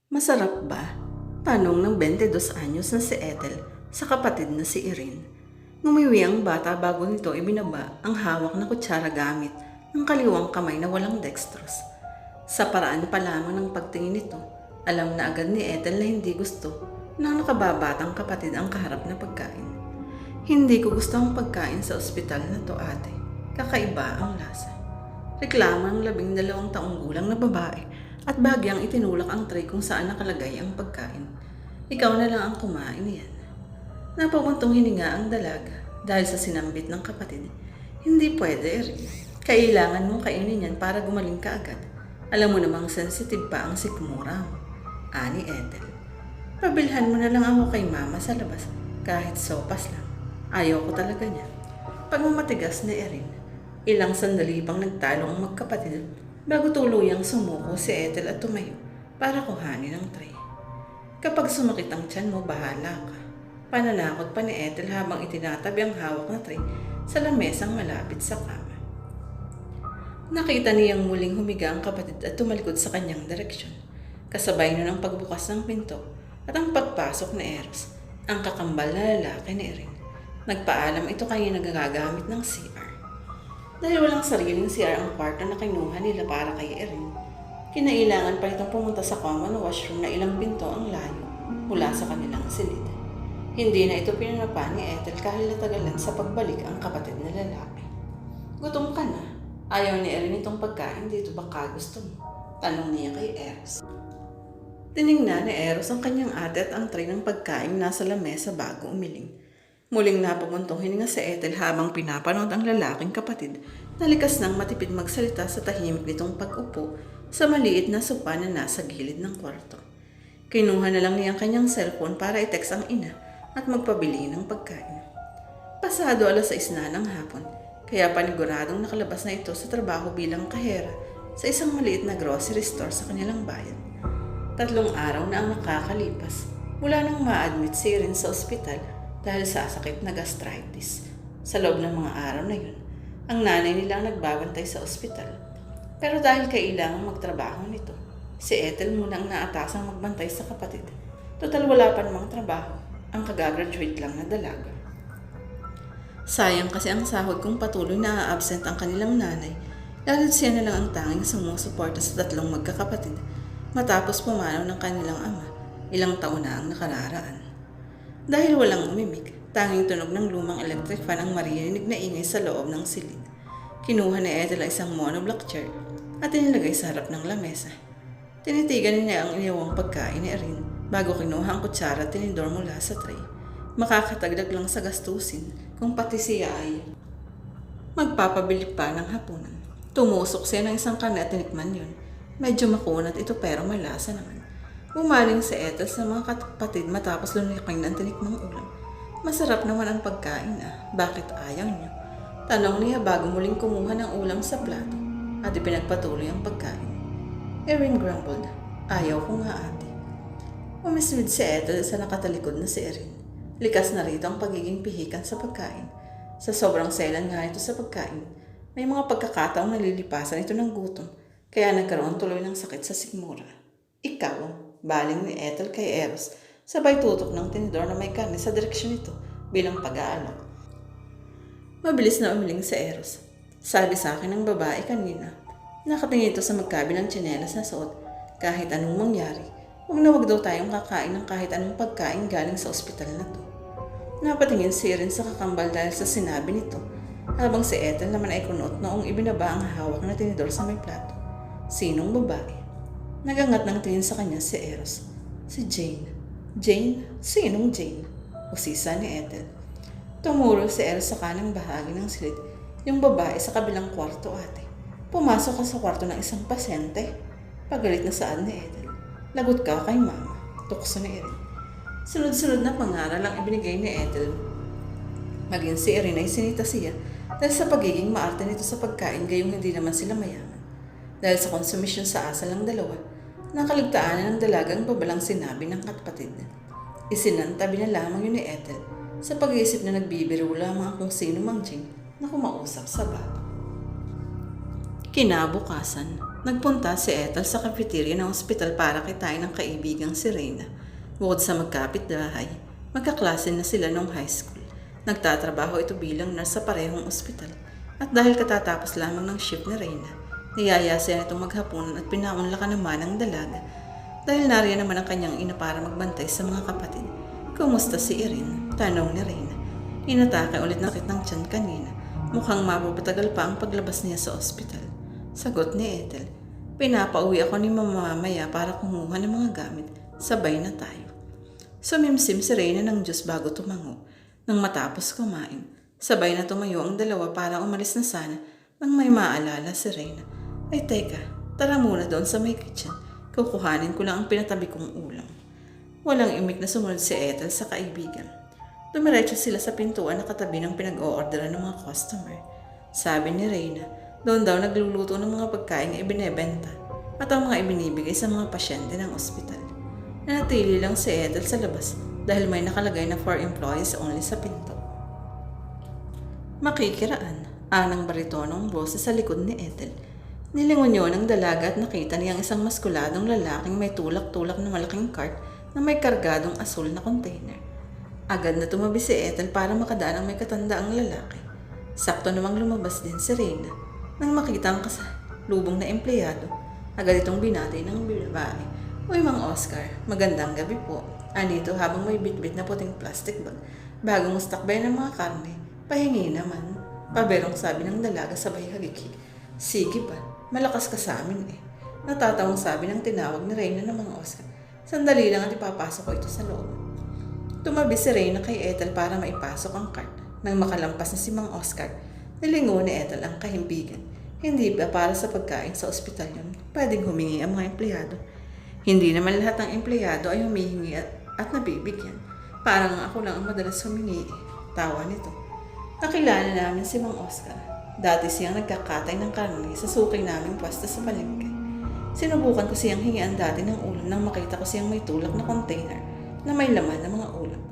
Masarap ba? Tanong ng 22 anyos na si Ethel sa kapatid na si Irene. Ngumiwi ang bata bago nito ibinaba ang hawak na kutsara gamit ng kaliwang kamay na walang dextrose. Sa paraan pa lamang ng pagtingin nito, alam na agad ni Ethel na hindi gusto ng nakababatang kapatid ang kaharap na pagkain. Hindi ko gusto ang pagkain sa ospital na to, ate. Kakaiba ang lasa. Reklamo ng 12 taong gulang na babae at bagyang itinulak ang tray kung saan nakalagay ang pagkain. Ikaw na lang ang kumain niyan. Napabuntong hininga ang dalaga dahil sa sinambit ng kapatid. Hindi pwede rin. Kailangan mong kainin yan para gumaling ka agad. Alam mo namang sensitive pa ang sikmura mo. Ani Ethel. Pabilhan mo na lang ako kay mama sa labas kahit sopas lang. Ayaw ko talaga niya. Pagmamatigas na Erin. Ilang sandali pang nagtalo ang magkapatid bago tuluyang sumuko si Ethel at tumayo para kuhanin ang tray. Kapag sumakit ang tiyan mo, bahala ka. Pananakot pa ni Ethel habang itinatabi ang hawak na tray sa lamesang malapit sa kama. Nakita niyang muling humiga ang kapatid at tumalikod sa kanyang direksyon. Kasabay nun ang pagbukas ng pinto at ang pagpasok ni Eros, ang kakambal na lalaki ni Erin. Nagpaalam ito kaya nagagamit ng CR. Dahil walang sariling CR ang kwarto na kinuha nila para kay Erin, kinailangan pa itong pumunta sa common washroom na ilang pinto ang layo mula sa kanilang silid. Hindi na ito pinanapa ni Ethel kahit natagalan sa pagbalik ang kapatid na lalaki. Gutom ka na? Ayaw ni Erin itong pagkain dito, baka gusto mo? Tanong niya kay Eros. Tiningnan ni Eros ang kanyang ate at ang tray ng pagkain nasa lamesa bago umiling. Muling napabuntong hininga si Ethel habang pinapanood ang lalaking kapatid na likas nang matipid magsalita sa tahimik nitong pag-upo sa maliit na sopa na nasa gilid ng kwarto. Kinuha na lang niya ang kanyang cellphone para i-text ang ina at magpabili ng pagkain. Pasado 6:00 na ng hapon, kaya paniguradong nakalabas na ito sa trabaho bilang kahera sa isang maliit na grocery store sa kanilang bayan. 3 araw na ang nakakalipas mula nang ma-admit si Irene sa ospital dahil sa sakit na gastritis. Sa loob ng mga araw na yun, ang nanay nila ang nagbabantay sa ospital. Pero dahil kailangan magtrabaho nito, si Ethel muna ang naatasang magbantay sa kapatid. Total wala pa namang trabaho, ang kagagraduate lang na dalaga. Sayang kasi ang sahod kung patuloy na absent ang kanilang nanay, dahil siya na lang ang tanging sumusuporta sa 3 magkakapatid matapos pumanaw ng kanilang ama ilang taon na ang nakararaan. Dahil walang umimik, tanging tunog ng lumang electric fan ang maririnig na ingay sa loob ng silid. Kinuha ni Ethel ang isang monoblock chair at inilagay sa harap ng lamesa. Tinitigan niya ang iniwang pagkain ni Erin bago kinuha ang kutsara at tinidor mula sa tray. Makakatagdag lang sa gastusin kung pati siya ay magpapabili pa ng hapunan. Tumusok siya ng isang karne at tinikman yun. Medyo makunat ito pero malasa naman. Umaling si Ethel sa mga kapatid matapos lunikang ng tinikmang ulam. Masarap naman ang pagkain bakit ayaw niyo? Tanong niya bago muling kumuha ng ulam sa plato at ipinagpatuloy ang pagkain. Erin grumbled, ayaw ko nga ate. Umismid si Ethel sa nakatalikod na si Erin. Likas na rito ang pagiging pihikan sa pagkain. Sa sobrang selan nga ito sa pagkain, may mga pagkakataong nalilipasan ito ng gutom kaya nagkaroon tuloy ng sakit sa sikmura. Ikaw, baling ni Ethel kay Eros, sabay tutok ng tinidor na may karne sa direksyon nito bilang pag-aalok. Mabilis na umiling si Eros. Sabi sa akin ng babae kanina, nakatingin ito sa magkabilang tsinelas na suot. Kahit anong mangyari, wag daw tayong kakain ng kahit anong pagkain galing sa ospital na to. Napatingin si Erin sa kakambal dahil sa sinabi nito, habang si Ethel naman ay kunot noong ibinaba ang hawak na tinidor sa may plato. Sinong babae? Nagangat ng tingin sa kanya si Eros. Si Jane. Jane? Sinong Jane? Usisa ni Ethel. Tumuro si Eros sa kanang bahagi ng silid, yung babae sa kabilang kwarto ate. Pumasok ka sa kwarto ng isang pasyente. Pagalit na saan ni Ethel. Lagot ka kay mama. Tukso ni Erin. Sunod-sunod na pangaral ang ibinigay ni Ethel. Maging si Erin ay sinita siya dahil sa pagiging maarte nito sa pagkain gayong hindi naman sila mayaman. Dahil sa konsumisyon sa asal ng dalawa, nakaligtaan ng dalagang babalang sinabi ng kapatid. Isinantabi na lamang yun ni Ethel sa pag-iisip na nagbibiro lamang kung sino mang Jane na kumausap sa baba. Kinabukasan, Nagpunta si Ethel sa cafeteria ng ospital para kitain ng kaibigang si Reyna. Bukod sa magkapit-bahay, magkaklase na sila nung high school. Nagtatrabaho ito bilang nurse sa parehong ospital. At dahil katatapos lamang ng shift ni Reyna, niyaya siya itong maghapunan at pinaunlakan naman ang dalaga. Dahil nariyan naman ang kanyang ina para magbantay sa mga kapatid. Kumusta si Irene? Tanong ni Reyna. Inatake ulit ng sakit ng tiyan kanina. Mukhang mapapatagal pa ang paglabas niya sa ospital. Sagot ni Ethel. Pinapauwi ako ni mama mamaya para kumuha ng mga gamit. Sabay na tayo. Sumimsim si Reyna ng Diyos bago tumango. Nang matapos kumain, sabay na tumayo ang dalawa para umalis na sana nang may maalala si Reyna. Ay teka, tara muna doon sa may kitchen. Kukuhanin ko lang ang pinatabi kong ulam. Walang imik na sumunod si Ethel sa kaibigan. Dumiretso sila sa pintuan na katabi ng pinag-o-orderan ng mga customer. Sabi ni Reyna, doon daw nagluluto ng mga pagkain na ibinebenta at ang mga ibinibigay sa mga pasyente ng ospital. Nanatili lang si Ethel sa labas dahil may nakalagay na for employees only sa pinto. Makikiraan, anang baritonong boses sa likod ni Ethel. Nilingon niyo ng dalaga at nakita niyang isang maskuladong lalaking may tulak-tulak na malaking cart na may kargadong asul na container. Agad na tumabi si Ethel para makadaan ang may katandaang lalaki. Sakto namang lumabas din si Reyna. Nang makita ang kasalubong na empleyado, agad itong binati ng babae. Uy, Mang Oscar, magandang gabi po. Anito habang may bitbit na puting plastic bag. Bagong mustakbay ng mga karne. Pahingi naman. Paberong sabi ng dalaga sabay hagikik. Sige ba? Malakas ka sa amin eh. Natatawang sabi ng tinawag ni Reyna ng Mang Oscar. Sandali lang at ipapasok ko ito sa loob. Tumabi si Reyna kay Ethel para maipasok ang cart. Nang makalampas na si Mang Oscar, nilingo ni Ethel ang kahimbigan. Hindi ba para sa pagkain sa ospital yun? Pwedeng humingi ang mga empleyado. Hindi naman lahat ng empleyado ay humihingi at nabibigyan. Parang ako lang ang madalas humingi. Tawa nito. Nakilala namin si Mang Oscar. Dati siyang nagkakatay ng karne sa suki naming pwesto sa palengke. Sinubukan ko siyang hingian dati ng ulam nang makita ko siyang may tulak na container na may laman ng mga ulam.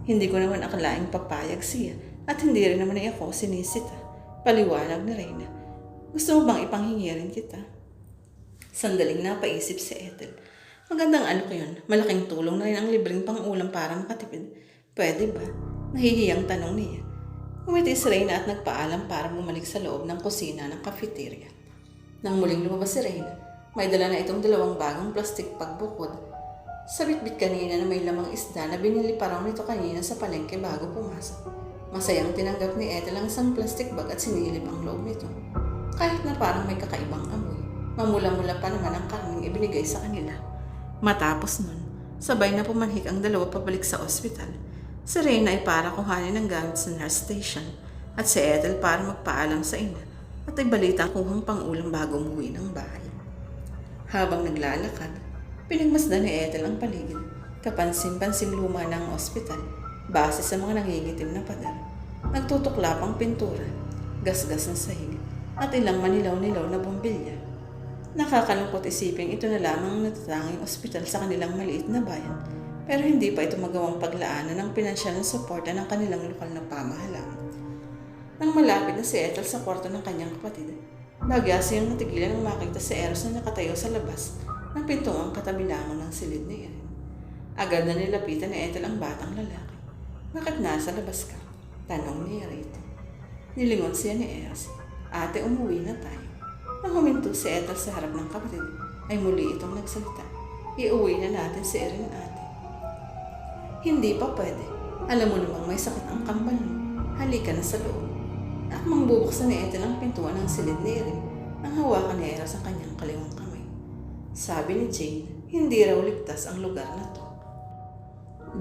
Hindi ko naman akalaing papayag siya at hindi rin naman ay ako sinisita. Paliwanag ni Reyna. Gusto mo bang ipanghingi rin kita? Sandaling napaisip si Ethel. Magandang alok yun. Malaking tulong na rin ang libreng pang-ulam para makatipid. Pwede ba? Nahihiyang tanong niya. Umiti si Reyna at nagpaalam para bumalik sa loob ng kusina ng cafeteria. Nang muling lumabas si Reyna, may dala na itong 2 bagong plastic pagbukod. Sa bitbit kanina na may lamang isda na binili pa raw nito kanina sa palengke bago pumasok. Masayang tinanggap ni Ethel ang isang plastic bag at sinilip ang loob nito. Kahit na parang may kakaibang amoy, mamula-mula pa naman ang karneng ibinigay sa kanila. Matapos nun, sabay na pumanhik ang dalawa pabalik sa ospital. Si Reyna ay para kuhanin ng gamit sa nurse station at si Ethel para magpaalam sa ina at ibalita ang kuhang pang-ulam bago umuwi ng bahay. Habang naglalakad, pinagmasdan ni Ethel ang paligid. Kapansin-pansing luma ng ospital base sa mga nangingitim na pader. Nagtutuklap ang pintura, gasgas ng sahig at ilang manilaw-nilaw na bombilya. Nakakalungkot isipin ito na lamang ang natatanging ospital sa kanilang maliit na bayan. Pero hindi pa ito magawang paglaanan ng pinansyal na suporta ng kanilang lokal na pamahalaan. Nang malapit na si Ethel sa kwarto ng kanyang kapatid, bagya siyang natigilan nang makita si Eros na nakatayo sa labas ng pintuang katabi lamang ng silid ni Erin. Agad na nilapitan ni Ethel ang batang lalaki. Bakit nasa labas ka? Tanong ni Rito. Nilingon siya ni Eros. Ate, umuwi na tayo. Nang huminto si Ethel sa harap ng kapatid, ay muli itong nagsalita. Iuwi na natin si Erin, ate. Hindi pa pwede. Alam mo namang may sakit ang kambal mo. Halika na sa loob. Akmang bubuksan ni Ethel ang pintuan ng silid ni Erin nang hawakan ni Eros ang kanyang kaliwang kamay. Sabi ni Jane, hindi raw ligtas ang lugar na to.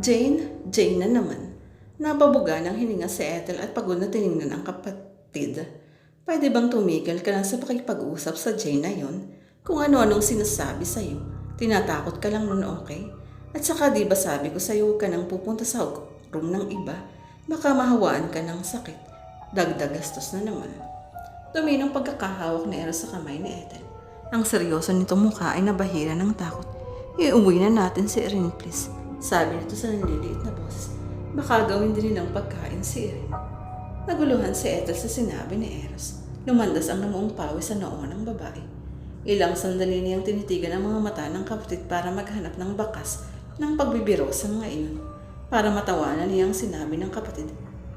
Jane na naman. Nababuga ng hininga si Ethel at pagod na tiningnan ang kapatid. Pwede bang tumigil ka na sa pakipag-usap sa Jane na yon? Kung ano-anong sinasabi sa'yo, tinatakot ka lang nun, okay? At saka di ba sabi ko sa'yo huwag ka nang pupunta sa room ng iba? Baka mahawaan ka ng sakit. Dagdag gastos na naman. Tuminong pagkakahawak ni Eros sa kamay ni Ethel. Ang seryoso nitong mukha ay nabahira ng takot. Iuwi na natin si Erin, please. Sabi nito sa nanliliit na boses. Baka gawin din nilang pagkain si Erin. Naguluhan si Ethel sa sinabi ni Eros. Lumandas ang namuong pawis sa noo ng babae. Ilang sandali niyang tinitigan ang mga mata ng kapatid para maghanap ng bakas ng pagbibiro sa mga iyon. Para matawanan niyang sinabi ng kapatid,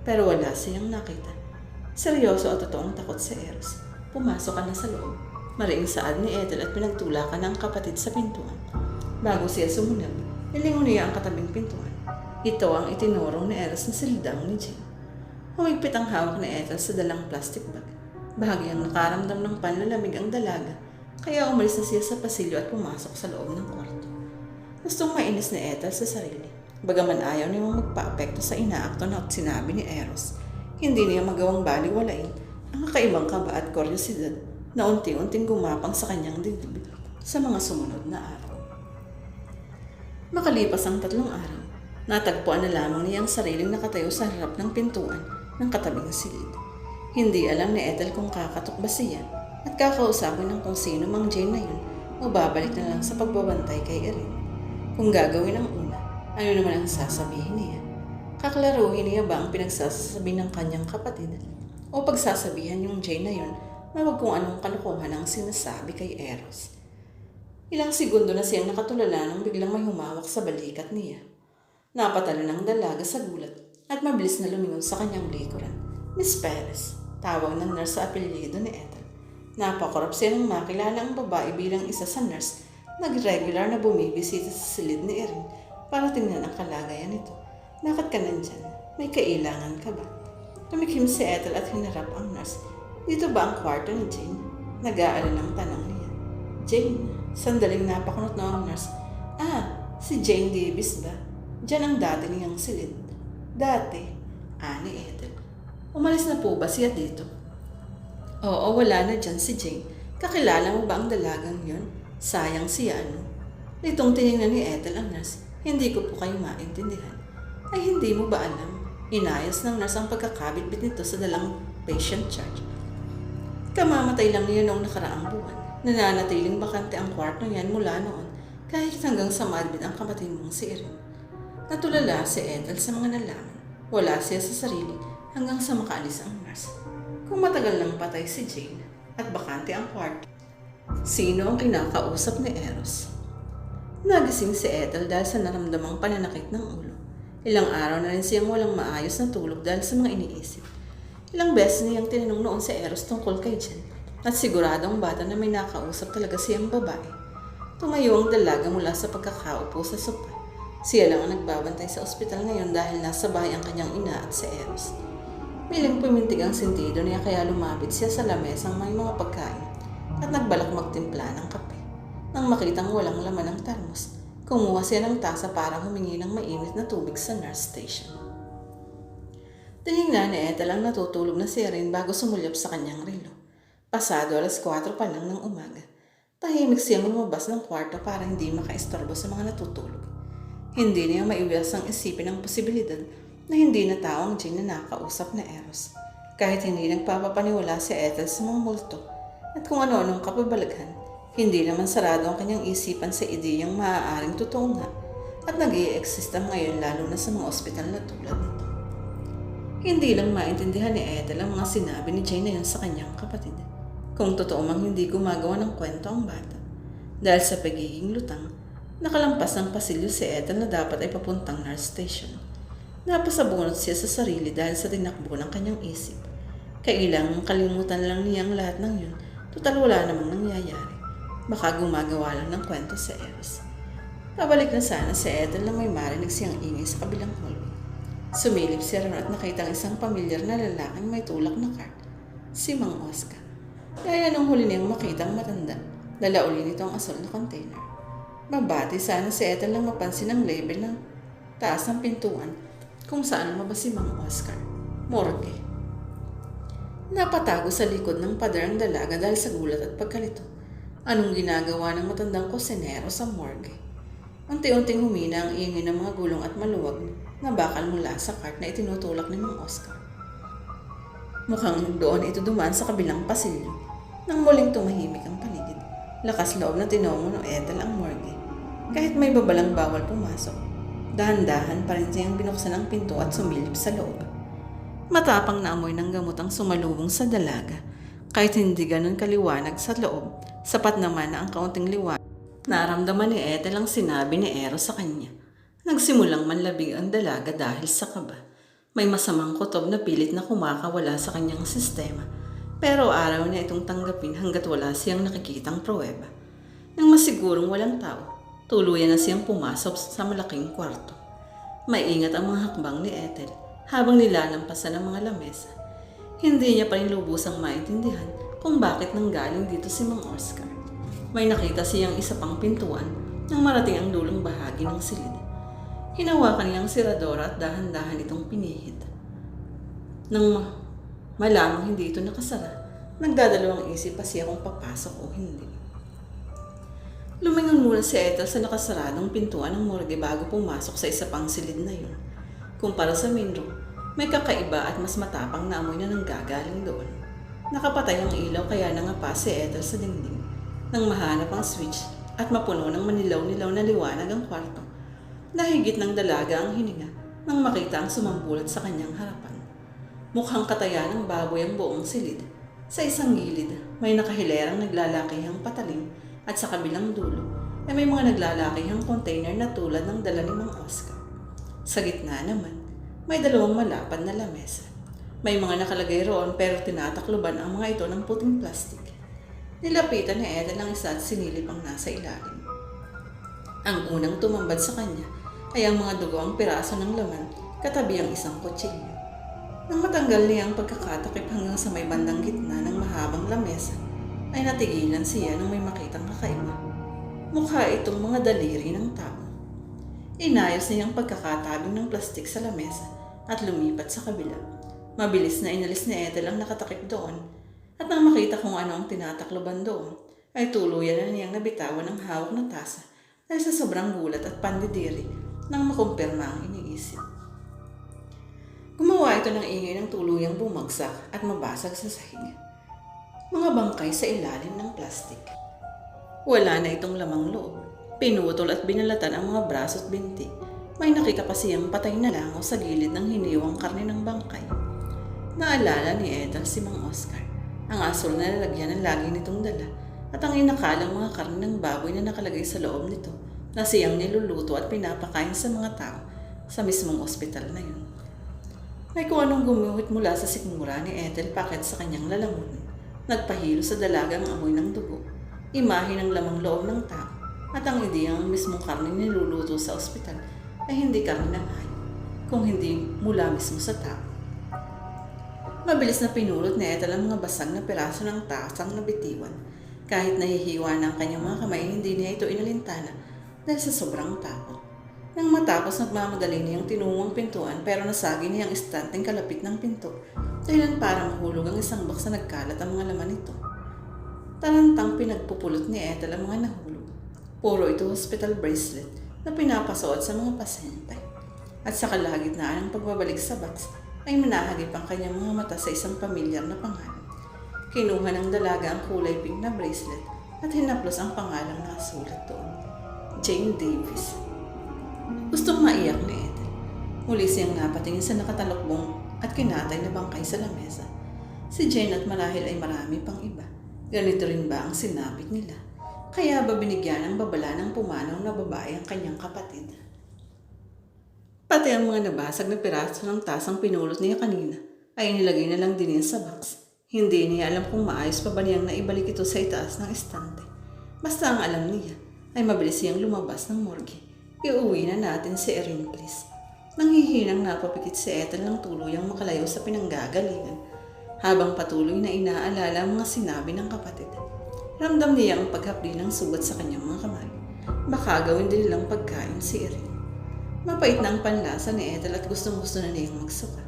pero wala siyang nakita. Seryoso at totoong takot si Eros. Pumasok ka na sa loob. Mariing saad ni Ethel at pinagtulakan ng kapatid sa pintuan. Bago siya sumunod, nilingon niya ang katabing pintuan. Ito ang itinurong ni Eros na sildang ni Jane. Humigpit ang hawak ni Ethel sa dalang plastic bag. Bahagyang nakaramdam ng panlalamig ang dalaga, kaya umalis na siya sa pasilyo at pumasok sa loob ng kwarto. Gustong mainis ni Ethel sa sarili. Bagaman ayaw niya magpa-apekto sa inaakto na sinabi ni Eros, hindi niya magawang baliwalain ang kakaibang kaba at kuryosidad na unti-unting gumapang sa kanyang dibdib sa mga sumunod na araw. Makalipas ang 3 araw, natagpuan na lamang niya ang sariling nakatayo sa harap ng pintuan ng katabing silid. Hindi alam ni Ethel kung kakatok ba siya at kakausapin ng kung sino mang Jane na yun o babalik na lang sa pagbabantay kay Erin. Kung gagawin ang una, ano naman ang sasabihin niya? Kaklaruhin niya ba ang pinagsasabi ng kanyang kapatid? O pagsasabihan yung Jane na yun na wag kung anong kalokohan ang sinasabi kay Eros? Ilang segundo na siyang nakatulala nang biglang may humawak sa balikat niya. Napatalo ng dalaga sa gulat at mabilis na lumingon sa kanyang likuran. Miss Perez, tawag ng nurse sa apelyido ni Ethel. Napakorap siya nang makilala ang babae bilang isa sa nurse nag-regular na bumibisita sa silid ni Erin para tingnan ang kalagayan nito. Bakit ka nandyan? May kailangan ka ba? Tumikim si Ethel at hinarap ang nurse. Dito ba ang kwarto ni Jane? Nag-aalalang tanong niya. Jane, sandaling napakunot na ang nurse. Si Jane Davis ba? Diyan ang dati niyang silid. Dati? Ani Ethel. Umalis na po ba siya dito? Oo, wala na dyan si Jane. Kakilala mo ba ang dalagang yun? Sayang siya, ano? Nitong tinignan ni Ethel ang nurse, hindi ko po kayo maintindihan. Ay, hindi mo ba alam? Inayos ng nurse ang pagkakabit-bit nito sa dalang patient charge. Kamamatay lang niya noong nakaraang buwan. Nananatiling bakante ang kwarto niyan mula noon kahit hanggang sa maadmit ang kapatid mong si Erin. Natulala si Ethel sa mga nalaman. Wala siya sa sarili hanggang sa makaalis ang nurse. Kung matagal nang patay si Jane at bakante ang kwarto, sino ang kinakausap ni Eros? Nagising si Ethel dahil sa naramdamang pananakit ng ulo. Ilang araw na rin siyang walang maayos na tulog dahil sa mga iniisip. Ilang beses niyang tinanong noon si Eros tungkol kay Jane at siguradong bata na may nakausap talaga siyang babae. Tumayo ang dalaga mula sa pagkakaupo sa sopa. Siya lang ang nagbabantay sa ospital ngayon dahil nasa bahay ang kanyang ina at si Eros. Miling pumintig ang sentido niya kaya lumapit siya sa lamesang may mga pagkain at nagbalak magtimpla ng kape. Nang makitang walang laman ng termos, kumuha siya ng tasa para humingi ng mainit na tubig sa nurse station. Tinignan ni Ethel ang natutulog na si Erin bago sumulyap sa kanyang relo. Pasado 4:00 pa lang ng umaga. Tahimik siyang lumabas ng kwarto para hindi makaistorbo sa mga natutulog. Hindi niya maiwasang isipin ang posibilidad na hindi na tao ang Jane na nakausap na Eros. Kahit hindi nagpapapaniwala si Ethel sa mga multo at kung ano-anong kapabalaghan, hindi naman sarado ang kanyang isipan sa ideyang maaaring totoo nga at nag-i-exista ngayon lalo na sa mga ospital na tulad nito. Hindi lang maintindihan ni Ethel ang mga sinabi ni Jane na yun sa kanyang kapatid. Kung totoo mang hindi gumagawa ng kwento ang bata. Dahil sa pagiging lutang, nakalampas ng pasilyo si Ethel na dapat ay papuntang nurse station. Napasabunot siya sa sarili dahil sa tinakbo ng kanyang isip. Kailangang kalimutan lang niya ang lahat ng yun. Total wala namang nangyayari. Baka gumagawa lang ng kwento si Eros. Pabalik na sana si Ethel na may marinig siyang ingay sa kabilang hallway. Sumilip siya ron at nakita ang isang pamilyar na lalaking may tulak na cart. Si Mang Oscar. Gaya nung huli niyang makita ang matanda, dala uli nito ang asol na container. Mabati sana si Ethel lang mapansin ang label ng taas ng pintuan kung saan lumabas si Mang Oscar. Morgue. Napatago sa likod ng pader ang dalaga dahil sa gulat at pagkalito. Anong ginagawa ng matandang kusinero sa morgue? Unti-unting humina ang ingay ng mga gulong at maluwag na bakal mula sa cart na itinutulak ni Mang Oscar. Mukhang doon ito dumaan sa kabilang pasilyo. Nang muling tumahimik ang paligid, lakas loob na tinungo ng Ethel ang morgue. Kahit may babalang bawal pumasok, dahan-dahan pa rin siyang binuksan ang pinto at sumilip sa loob. Matapang na amoy ng gamot ang sumalubong sa dalaga. Kahit hindi ganun kaliwanag sa loob, Sapat naman na ang kaunting liwanag. Naramdaman ni Ethel ang sinabi ni Eros sa kanya. Nagsimulang manlabig ang dalaga dahil sa kaba. May masamang kutob na pilit na kumakawala sa kanyang sistema. Pero araw niya itong tanggapin hanggat wala siyang nakikitang pruweba. Nang masigurong walang tao, tuluyan na siyang pumasok sa malaking kwarto. Maingat ang mga hakbang ni Ethel habang nilalampasan ang mga lamesa. Hindi niya pa rin lubusang maintindihan kung bakit nanggaling dito si Mang Oscar. May nakita siyang isa pang pintuan nang marating ang dulong bahagi ng silid. Hinawakan niyang siradora at dahan-dahan itong pinihit. Nang malamang hindi ito nakasara, nagdadalawang isip pa siya kung papasok o hindi. Lumingon muna si Ethel sa nakasaradong pintuan ng morgue bago pumasok sa isa pang silid na yun. Kumpara sa main room, may kakaiba at mas matapang na amoy na nanggagaling doon. Nakapatay ang ilaw kaya nangapa si Ethel sa dingding. Nang mahanap ang switch at mapuno ng manilaw-nilaw na liwanag ang kwarto, nahigit ng dalaga ang hininga nang makita ang sumambulat sa kanyang harapan. Mukhang kataya ng baboy ang buong silid. Sa isang gilid, may nakahilerang naglalakihang patalim at sa kabilang dulo ay may mga naglalakihang container na tulad ng dala ni Mang Oscar. Sa gitna naman, may dalawang malapad na lamesa. May mga nakalagay roon pero tinatakloban ang mga ito ng puting plastik. Nilapitan ni Ethel ang isa at sinilip ang nasa ilalim. Ang unang tumambad sa kanya ay ang mga dugo ang piraso ng laman katabi ang isang kutsilyo. Nang matanggal niya ang pagkakatakip hanggang sa may bandang gitna ng mahabang lamesa, ay natigilan siya nang may makitang kakaiba. Mukha itong mga daliri ng tao. Inayos niya ang pagkakatabing ng plastik sa lamesa at lumipat sa kabila. Mabilis na inalis ni Ethel ang nakatakip doon. At nang makita kung ano ang tinatakloban doon, ay tuluyan na niyang nabitawan ang hawak na tasa dahil sa sobrang gulat at pandidiri nang makumpirma ang iniisip. Gumawa ito ng ingay ng tuluyang bumagsak at mabasag sa sahig. Mga bangkay sa ilalim ng plastik. Wala na itong lamang loob. Pinutol at binalatan ang mga braso at binti. May nakita pa siyang patay na langaw sa gilid ng hiniwang karne ng bangkay. Naalala ni Ethel si Mang Oscar. Ang asul na lalagyan ng lagi nitong dala at ang inakalang mga karne ng baboy na nakalagay sa loob nito na siyang niluluto at pinapakain sa mga tao sa mismong ospital na yun. May kung anong gumuhit mula sa sikmura ni Ethel pakit sa kanyang lalamunan. Nagpahilo sa dalagang amoy ng dugo, imahe ng lamang loob ng tao at ang ideyang ang mismong karne niluluto sa ospital ay hindi karne ng hayop, kung hindi mula mismo sa tao. Mabilis na pinulot ni Ethel ang mga basag na piraso ng tasang nabitiwan. Kahit nahihiwa na ang kanyang mga kamay, hindi niya ito inalintana dahil sa sobrang takot. Nang matapos, nagmamadali niyang tinungong pintuan pero nasagi niya ang istanteng kalapit ng pinto dahilan para mahulog ang isang box na nagkalat ang mga laman nito. Tarantang pinagpupulot ni Ethel ang mga nahulog. Puro ito hospital bracelet na pinapasuot sa mga pasyente. At sa kalagitnaan ng pagbabalik sa box, ay manahagip ang kanyang mga mata sa isang pamilyar na pangalan. Kinuha ng dalaga ang kulay pink na bracelet at hinaplos ang pangalang nakasulat doon. Jane Davis. Gustong maiyak ni Ethel. Muli siyang napatingin sa nakatalokbong at kinatay na bangkay sa lamesa. Si Jane at marahil ay marami pang iba. Ganito rin ba ang sinapit nila? Kaya ba binigyan ng babala ng pumanaw na babae ang kanyang kapatid? Pati ang mga nabasag na piraso ng tasang pinulot niya kanina ay nilagay na lang din niya sa box. Hindi niya alam kung maayos pa ba niyang naibalik ito sa itaas ng estante. Basta ang alam niya ay mabilis siyang lumabas ng morgue. Iuwi na natin si Erin, please. Nanghihinang napapikit si Ethel ng tuluyang makalayo sa pinanggagalingan habang patuloy na inaalala ang mga sinabi ng kapatid. Ramdam niya ang paghapdi ng sugat sa kanyang mga kamay. Baka gawin din nilang pagkain si Erin. Mapait na ang panlasa ni Ethel at gustong-gusto na niyang magsuka.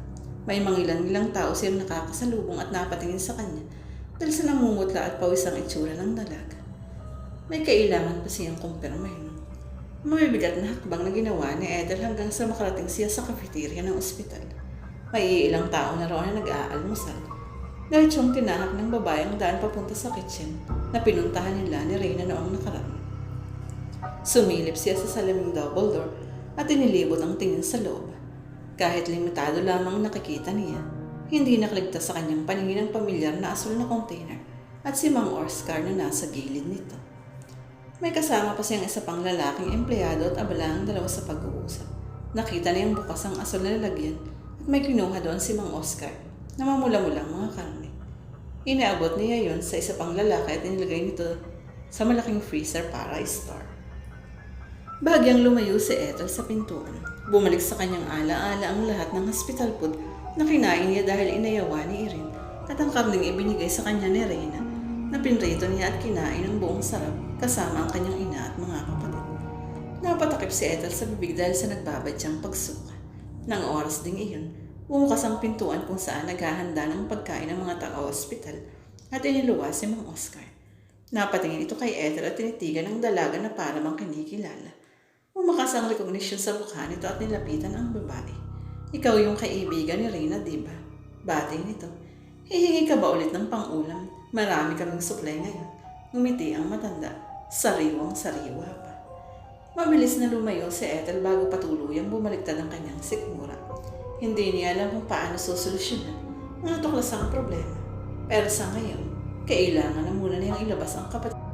May mangilan-ilang tao siyang nakakasalubong at napatingin sa kanya dahil sa namumutla at pawisang itsura ng dalaga. May kailangan pa siyang kumpirmahin. Mabibigat na hakbang na ginawa ni Ethel hanggang sa makarating siya sa cafeteria ng ospital. May ilang tao na roon na nag-aalmusal. Diretsong tinahak ng babae ang daan papunta sa kitchen na pinuntahan nila ni Reyna noong nakaraan. Sumilip siya sa salaming double door at inilibot ang tingin sa loob. Kahit limitado lamang nakikita niya, hindi nakaligtas sa kanyang paningin ang pamilyar na asul na container at si Mang Oscar na nasa gilid nito. May kasama pa siyang isa pang lalaking empleyado at abala ang dalawa sa pag-uusap. Nakita niyang bukas ang asul na lalagyan at may kinuha doon si Mang Oscar na mamula-mulang mga karne. Inaabot niya yon sa isa pang lalaki at inilagay nito sa malaking freezer para i-store. Bahagyang lumayo si Ethel sa pintuan. Bumalik sa kanyang ala-ala ang lahat ng hospital food na kinain niya dahil inayawa ni Irene at ang karning ibinigay sa kanya ni Reyna na pinrito niya at kinain ng buong sarap kasama ang kanyang ina at mga kapatid. Napatakip si Ethel sa bibig dahil sa nagbabadyang pagsuka. Nang oras ding iyon, bumukas ang pintuan kung saan naghahanda ng pagkain ng mga taga-hospital at iniluwa si Mang Oscar. Napatingin ito kay Ethel at tinitigan ng dalaga na para bang kinikilala. Umakas ang recognition sa mukha nito at nilapitan ang babae. Ikaw yung kaibigan ni Reyna, diba? Bating nito. Hihingi ka ba ulit ng pang-ulam? Marami kaming supply ngayon. Ngumiti ang matanda. Sariwang-sariwa pa. Mabilis na lumayo si Ethel bago patuluyang bumaliktad ang kanyang sikmura. Hindi niya alam kung paano susolusyonan ang natuklas ang problema. Pero sa ngayon, kailangan na muna niyang ilabas ang kapatid.